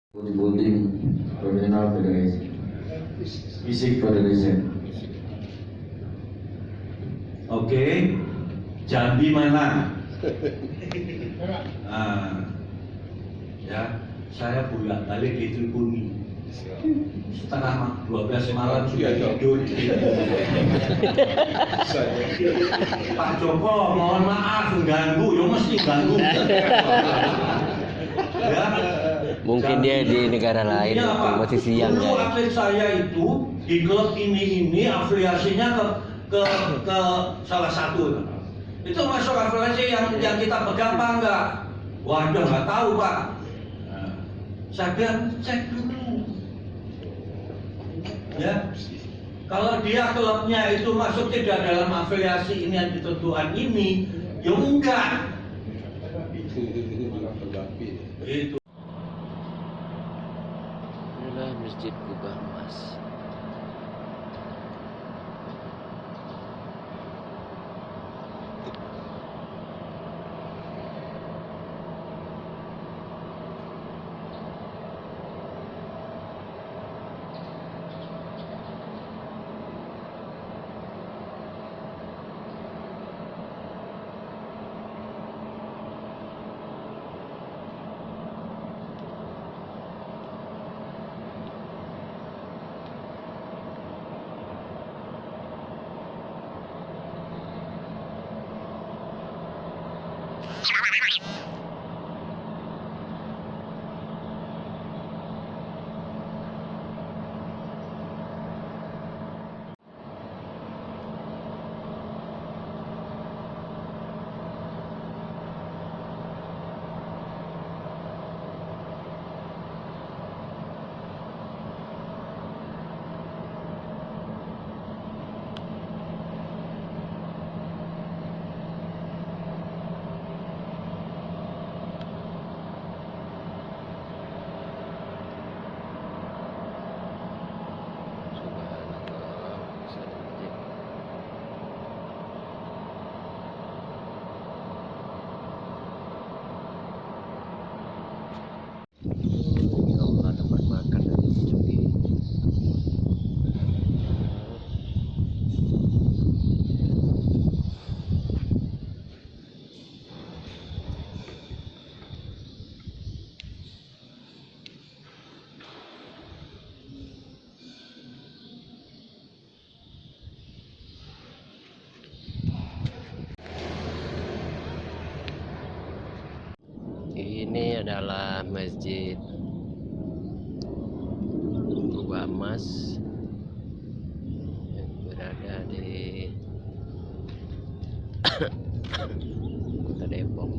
Bodybuilding Professional Federation, Fisik Federation. Oke, Jambi mana? Ya, saya bolak balik diteleponi. Setengah 12 malam sudah tidur. Pak Joko, mohon maaf mengganggu, ya mesti ganggu. Ya. Mungkin dia di negara lain, masih siang. Dulu atlet saya itu di klub ini afiliasinya ke salah satu. Itu masuk afiliasi yang kita pegang apa enggak? Waduh, nggak tahu Pak. Saya bilang cek dulu. Ya, kalau dia klubnya itu masuk tidak dalam afiliasi ini yang ditentukan ini, ya enggak. Itu. Inilah Masjid Kubah Mas. Ini adalah Masjid Kubah Mas yang berada di Kota Depok.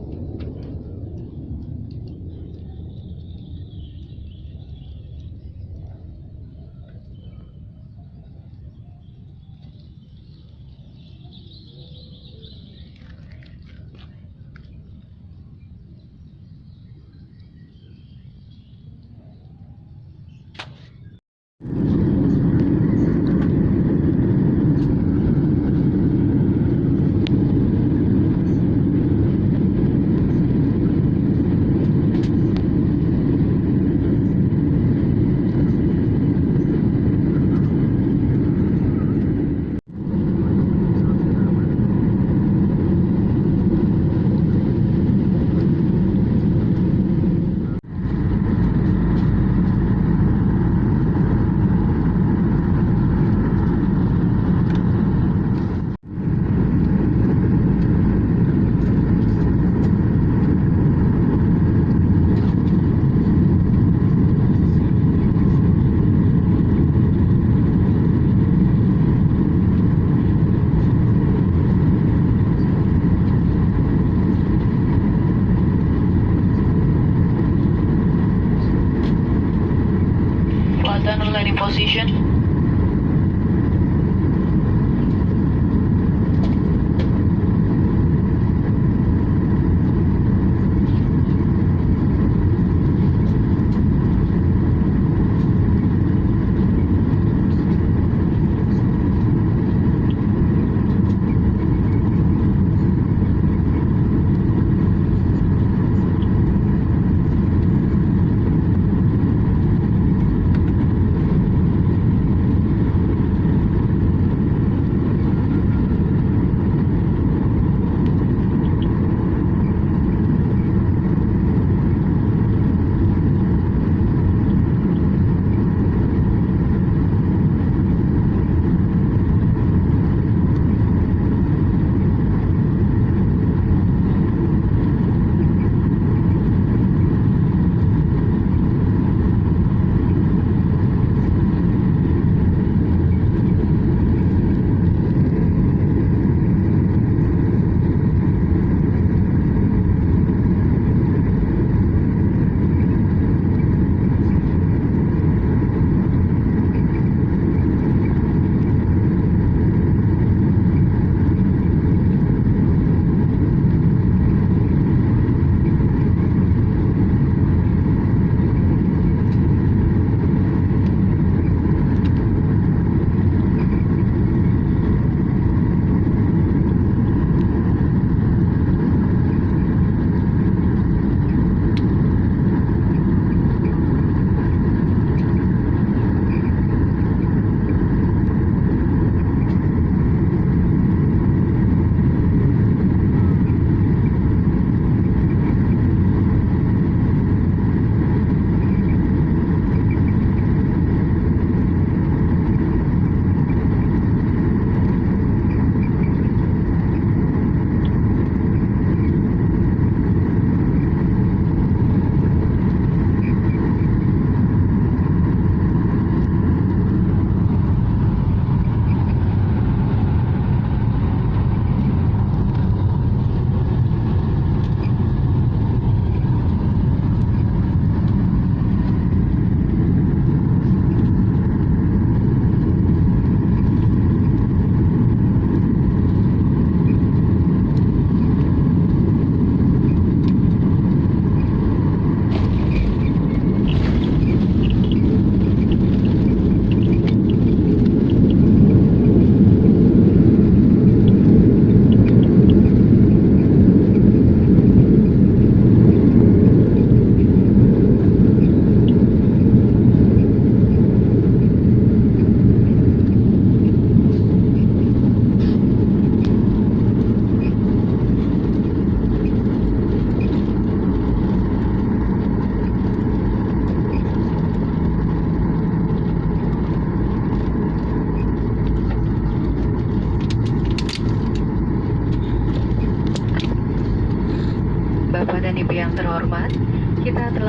Landing position.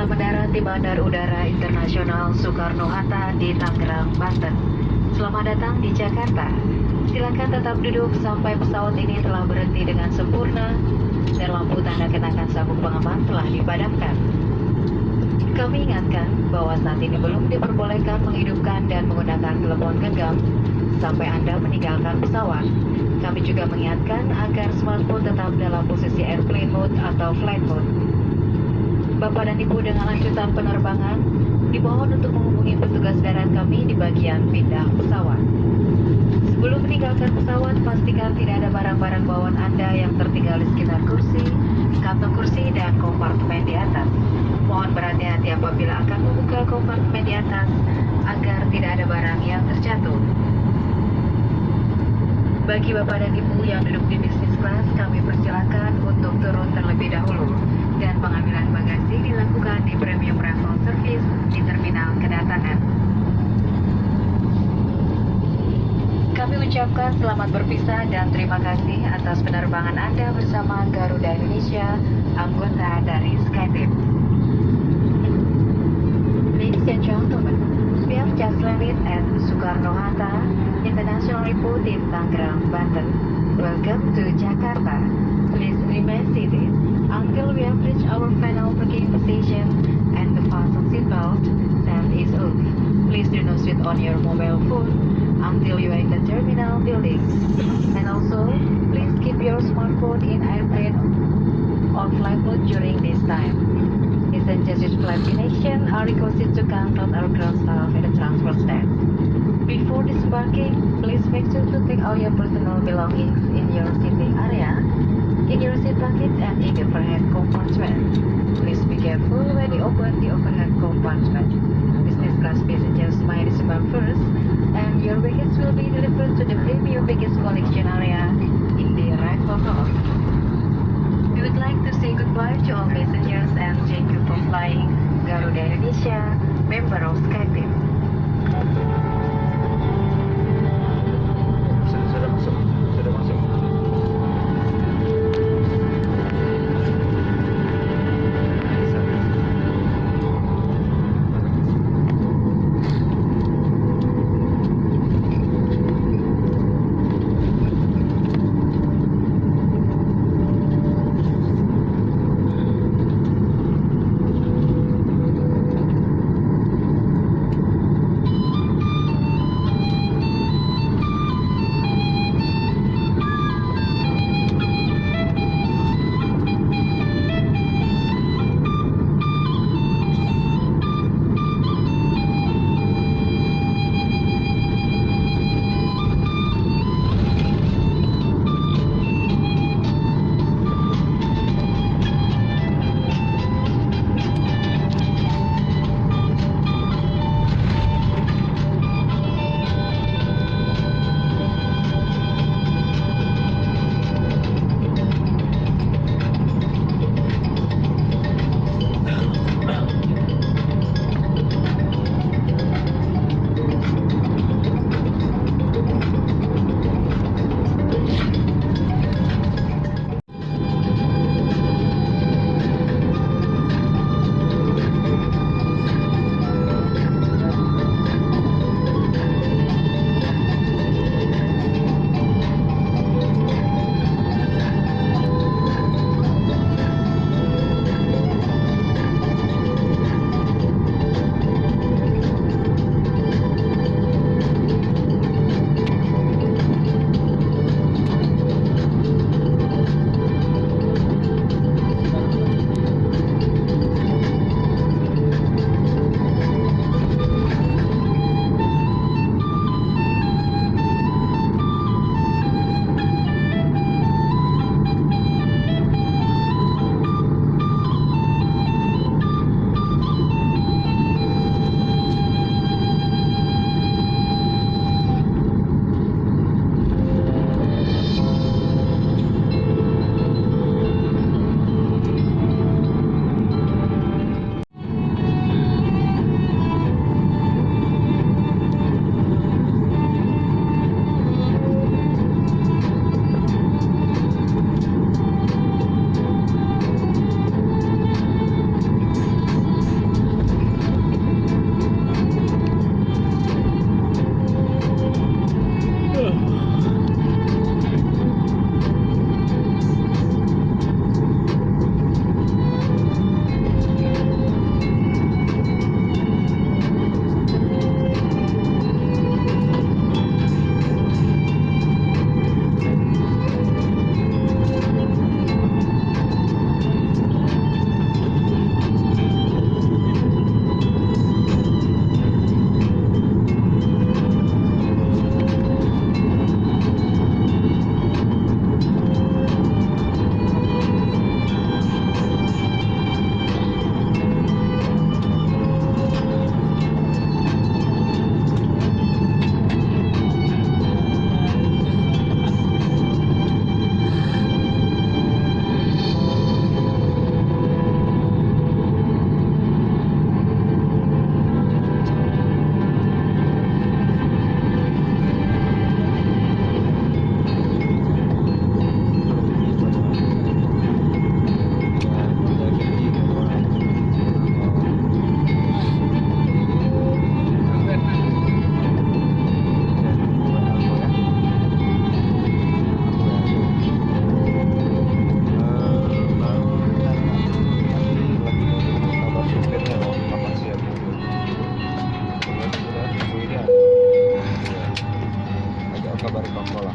telah mendarat di Bandar Udara Internasional Soekarno-Hatta di Tangerang, Banten. Selamat datang di Jakarta. Silakan tetap duduk sampai pesawat ini telah berhenti dengan sempurna dan lampu tanda kenakan sabuk pengaman telah dipadamkan. Kami ingatkan bahwa saat ini belum diperbolehkan menghidupkan dan menggunakan telepon genggam sampai Anda meninggalkan pesawat. Kami juga mengingatkan agar smartphone tetap dalam posisi airplane mode atau flight mode. Bapak dan Ibu dengan lanjutan penerbangan dimohon untuk menghubungi petugas darat kami di bagian pindah pesawat. Sebelum meninggalkan pesawat, pastikan tidak ada barang-barang bawaan Anda yang tertinggal di sekitar kursi, kantong kursi, dan kompartemen di atas. Mohon berhati-hati apabila akan membuka kompartemen di atas agar tidak ada barang yang terjatuh. Bagi Bapak dan Ibu yang duduk di business class, kami persilakan untuk turun terlebih dahulu dan pengambilan bagasi dilakukan di premium travel service di terminal kedatangan. Kami ucapkan selamat berpisah dan terima kasih atas penerbangan Anda bersama Garuda Indonesia, anggota dari SkyTeam. Ladies and gentlemen, we have just landed at Soekarno-Hatta International Airport in Tangerang, Banten. Welcome to Jakarta. Please remain seated until we have reached our final parking position and the fasten seatbelt and is off. Please do not switch on your mobile phone until you are in the terminal building. And also, please keep your smartphone in airplane on flight mode during this time. Passengers with flight connection are requested to consult our ground staff at the transfer stand. Before disembarking, please make sure to take all your personal belongings in your seating area, in your seat pockets, and in the overhead compartment. Please be careful when you open the overhead compartment. Business class passengers might disembark first, and your baggage will be delivered to the premium baggage collection area in the arrival hall. We would like to say goodbye to all passengers and thank you for flying Garuda Indonesia, member of SkyTeam. Sudah masuk.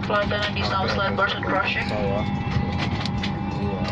Pelatanan di South Slide Person Project. Saya. Iya.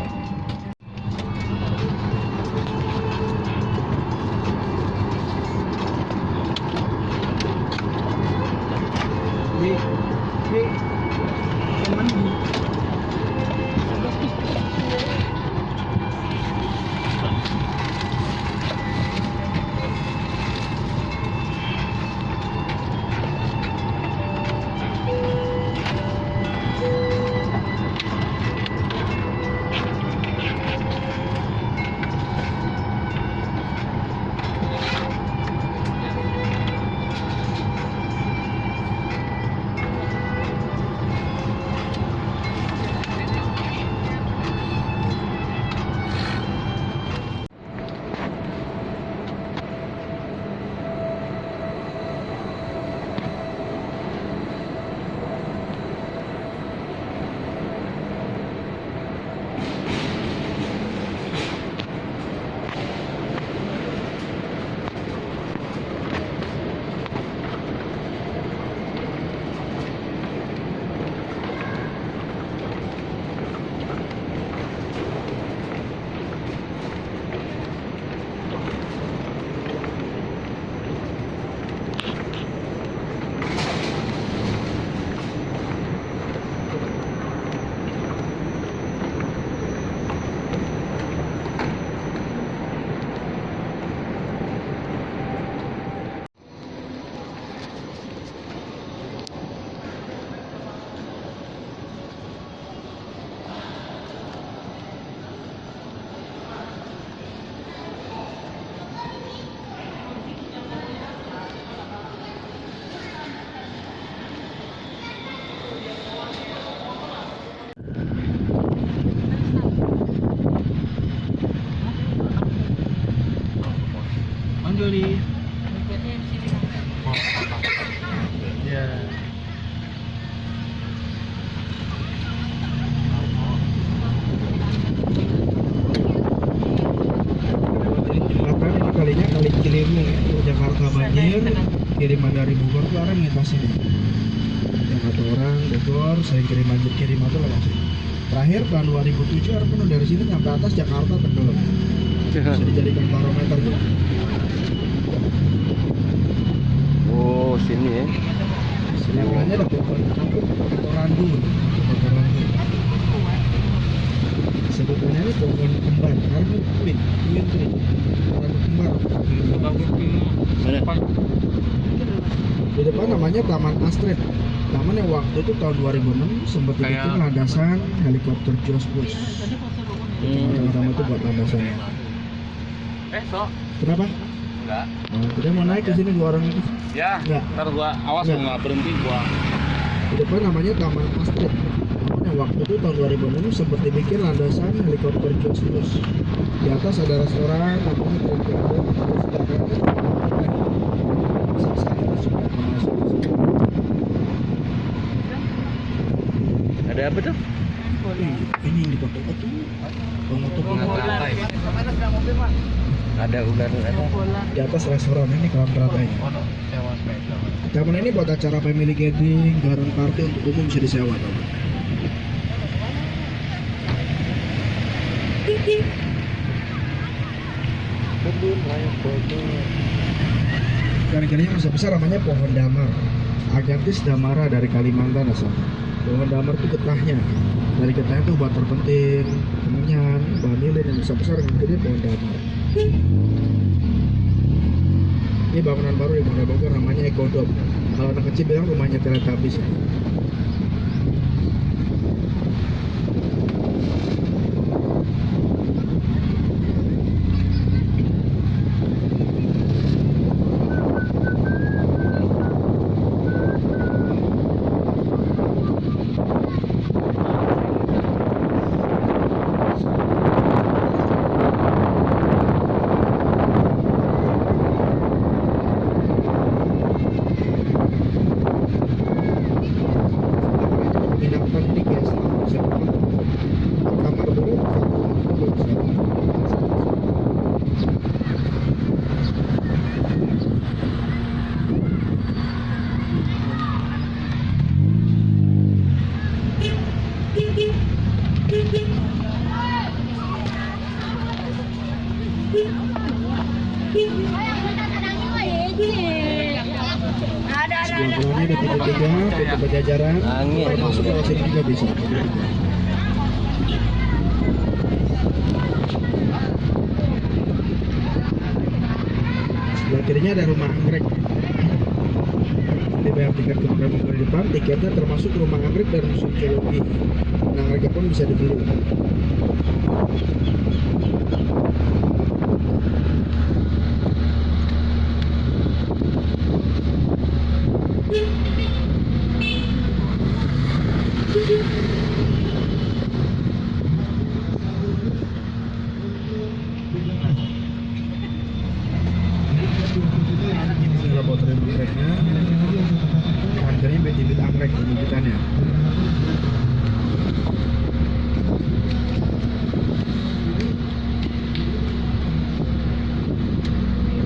Juli. Ya. Jembatan ini kalinya kali Ciliwung ya. Jakarta banjir, kiriman dari Bogor tuh orang ngitasin. Jakarta orang, Bogor, sering kiriman tuh langsung. Terakhir tahun 2007 orang penuh dari sini sampai atas Jakarta tenggelam. Bisa dijadikan barometer tuh. Oh, sini ya. Sebelahnya ada pohon randu. Sebetulnya ini pohon kembar, karena twin randu kembar. Mana? Di depan namanya Taman Astrid. Taman yang waktu itu tahun 2006 sempat dibikin landasan helikopter Josh Bush. Pertama-tama itu buat landasannya. Sok. Kenapa? Enggak. Oh, kita mau naik ke sini dua orang itu. Ya, Enggak. ntar gua awas Enggak. gua nggak berhenti gua. Di depan namanya Taman Astrid. Taman yang waktu itu tahun 2006 sempat dibikin landasan helikopter Josh Bush. Di atas ada restoran, namanya Ada apa tuh? ini yang dipakai itu Ada ular apa? di atas restoran ini kolam beratanya. Taman ini buat acara family gathering, garden party untuk umum bisa disewa teman. Ikan-ikannya besar-besar namanya pohon damar. Agathis damara dari Kalimantan asal. Pohon damar itu getahnya. Dari getahnya itu buat terpenting, kemenyan, vanilin yang besar-besar yang gede pohon damar. Ini bangunan baru di Kota Bogor namanya Ekodom. Kalau anak kecil bilang rumahnya Teletubbies. Sebelah kanannya ada titik 3, pintu Pajajaran. Angin. Kalau masuk lewat sini juga bisa. Sebelah kirinya ada rumah anggrek. Jadi bayar tiket ke Bogor di depan, tiketnya termasuk rumah anggrek dan museum geologi. Anggreknya pun bisa dibeli. Ini laboratorium anggreknya. Harganya bibit anggrek bibitannya.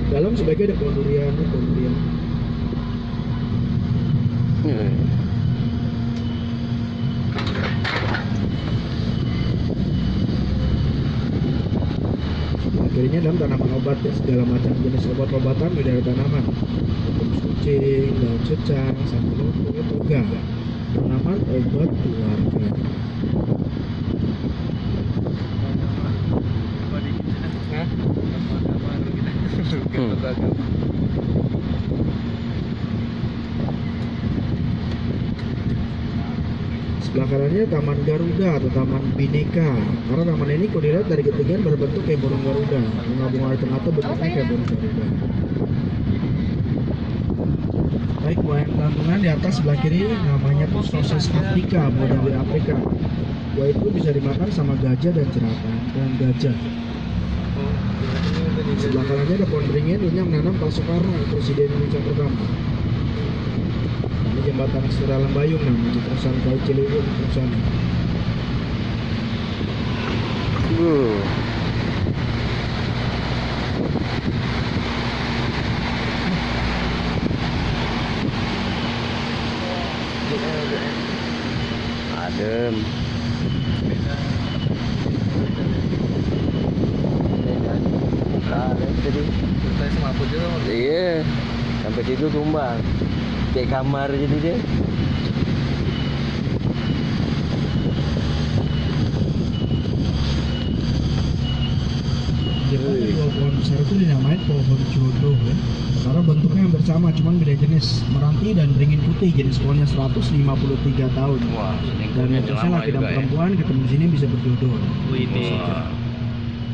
Dalam sebagai ada pohon durian, pohon durian. Akhirnya dalam tanaman obat ya, segala macam jenis obat-obatan dari tanaman. Kumis kucing, daun secang, sambil toga. Tanaman obat keluarga. Sebelah kanannya Taman Garuda atau Taman Bhinneka. Karena taman ini kalau dilihat dari ketinggian berbentuk kayak burung Garuda. Bunga-bunga di tengah itu bentuknya kayak burung Garuda. Baik, buah yang gantungan di atas sebelah kiri namanya tuh sosis Afrika, buah dari Afrika. Buah itu bisa dimakan sama gajah dan jerapah dan gajah. Sebelah kanannya ada pohon beringin, dulunya menanam Pak Soekarno, Presiden Indonesia pertama. Ini jembatan Surya Lembayung namanya, di perusahaan Kali Ciliwung perusahaan. Adem. Iya, sampai situ tumbang. Kayak kamar jadi dia. Jadi dua pohon besar itu dinamai pohon jodoh ya. Karena bentuknya hampir sama, cuman beda jenis. Meranti dan beringin putih, jenis pohonnya 153 tahun. Wah, Dan misalnya laki dan perempuan ketemu di sini bisa berjodoh. Ini.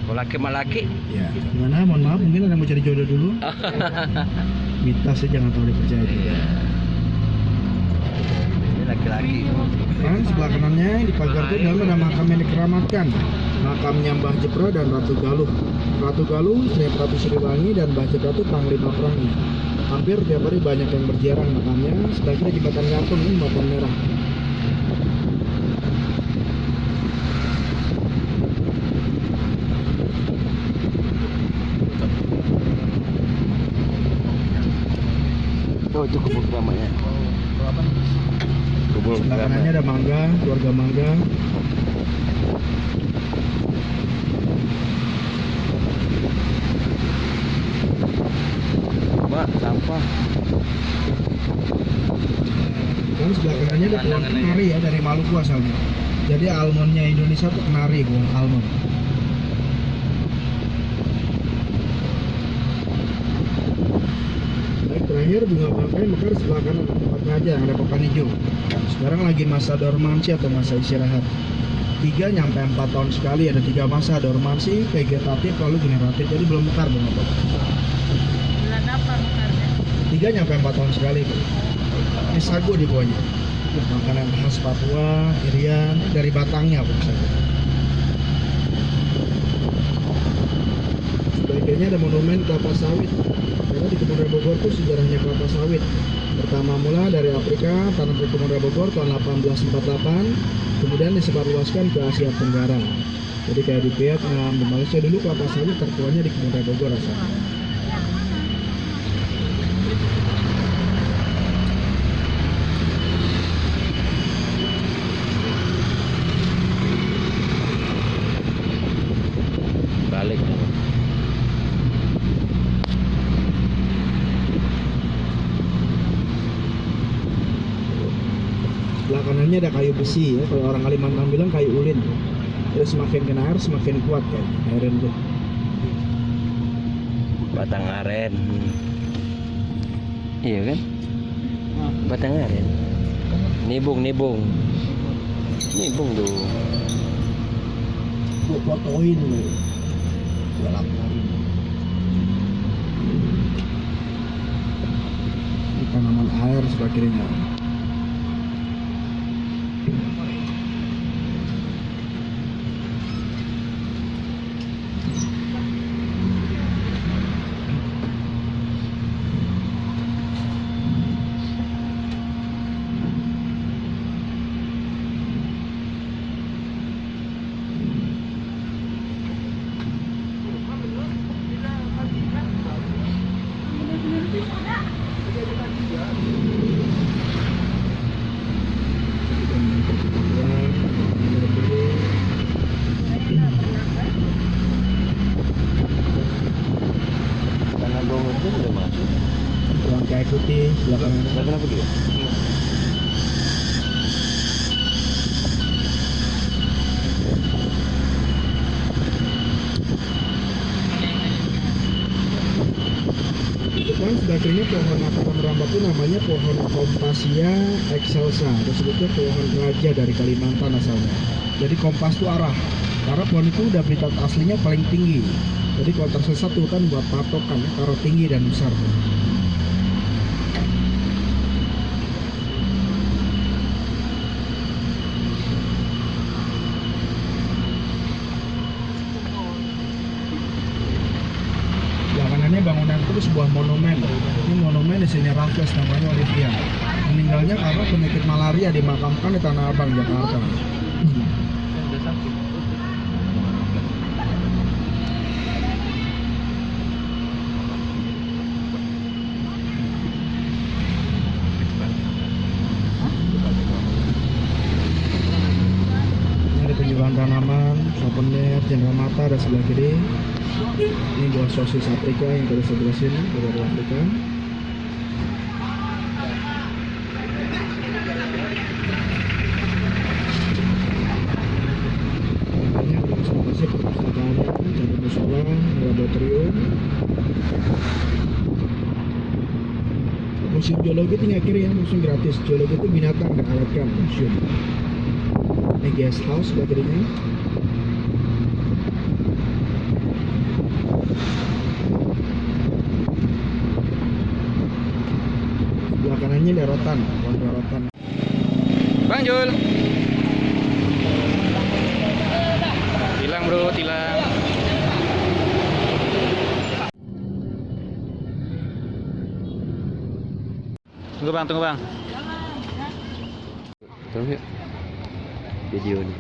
Kalau laki sama laki, Ya, gimana? Mohon maaf, mungkin ada yang mau cari jodoh dulu. Mitos sih, jangan terlalu dipercaya. ini laki-laki. Kan sebelah kanannya di pagar itu dalam ada makam yang dikeramatkan. Makamnya Mbah Jepra dan Ratu Galuh. Ratu Galuh, Sri Ratu Siliwangi dan Mbah Jepra itu panglima perangnya. Hampir tiap hari banyak yang berziarah makamnya. Sebelah kiri jembatan gantung ini jembatan merah. Oh, itu kebun keramanya. Kebun Sebelah kanannya keramanya. ada mangga, keluarga mangga. Mbak, sampah. Dan sebelah kanannya ada pohon kenari ya, dari Maluku asalnya. Jadi almondnya Indonesia tuh kenari, bukan almond. Baik, terakhir bunga bangkai mekar sebelah kanan tempatnya aja yang ada papan hijau. Sekarang lagi masa dormansi atau masa istirahat. 3 sampai 4 tahun sekali ada 3 masa dormansi, vegetatif, lalu generatif. Jadi belum mekar bunga bangkai. Bulan apa mekarnya? 3 sampai 4 tahun sekali. Ini sagu di bawahnya. Makanan khas Papua, Irian, dari batangnya pun sagu. Sebagiannya ada monumen kelapa sawit. Karena di Kebun Raya Bogor itu sejarahnya kelapa sawit. Pertama mula dari Afrika, tanam di Kebun Raya Bogor tahun 1848, kemudian disebarluaskan ke Asia Tenggara. Jadi kayak di Vietnam, di Malaysia dulu kelapa sawit tertuanya di Kebun Raya Bogor asalnya. Balik. kanannya ada kayu besi ya. Kalau orang Kalimantan bilang kayu ulin. Terus semakin kena air semakin kuat kan airen tuh. Batang aren. Iya kan? Batang aren. Nibung tuh. Gua fotoin lu. Gua laporin. Ini tanaman air sebelah kirinya. Tanah Bogor itu udah masuk. Ruang kayu putih sebelah kanan. Kenapa dia? Depan sebelah kirinya pohon akar merambat itu namanya pohon Kompasia excelsa. Disebutnya pohon raja dari Kalimantan asalnya. Jadi kompas itu arah. Karena pohon itu udah habitat aslinya paling tinggi. Jadi kalau tersesat tuh kan buat patokan ya, karena tinggi dan besar. Kanannya bangunan itu sebuah monumen. Ini monumen di sini Raffles namanya Olivia. Meninggalnya karena penyakit malaria dimakamkan di Tanah Abang, Jakarta. Ini ada penjualan tanaman, souvenir, cendera mata dan sebelah kiri. Ini buah sosis Afrika yang tadi saya jelasin dari Afrika. Ini ada konservasi perpustakaan, campur musola, laboratorium. Museum geologi tinggal kiri ya, museum gratis. Geologi itu binatang dan alat kan, museum. Ini guest house sebelah kirinya. Sebelah kanannya ada rotan, pohon rotan. Bang Jul. Tilang bro, tilang. Tunggu bang. Terus yuk. Video nih.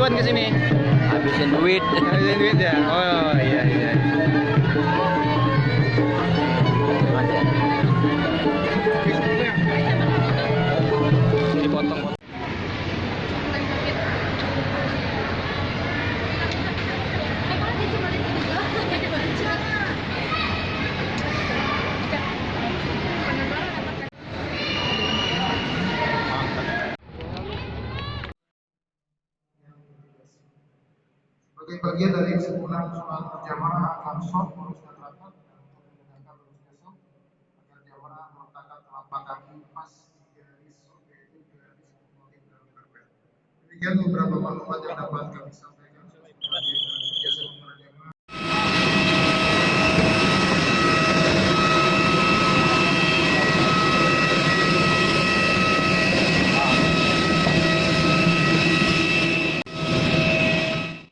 duluan ke sini? Habisin duit. Habisin duit ya? Oh iya iya. Dipotong. Sebagai bagian dari kesempurnaan sholat berjamaah akan sholat luruskan rakaat dan untuk memudahkan lurusnya sholat agar jamaah meletakkan telapak kaki pas di garis yaitu garis putih dalam karpet. Demikian beberapa maklumat yang dapat kami sampaikan.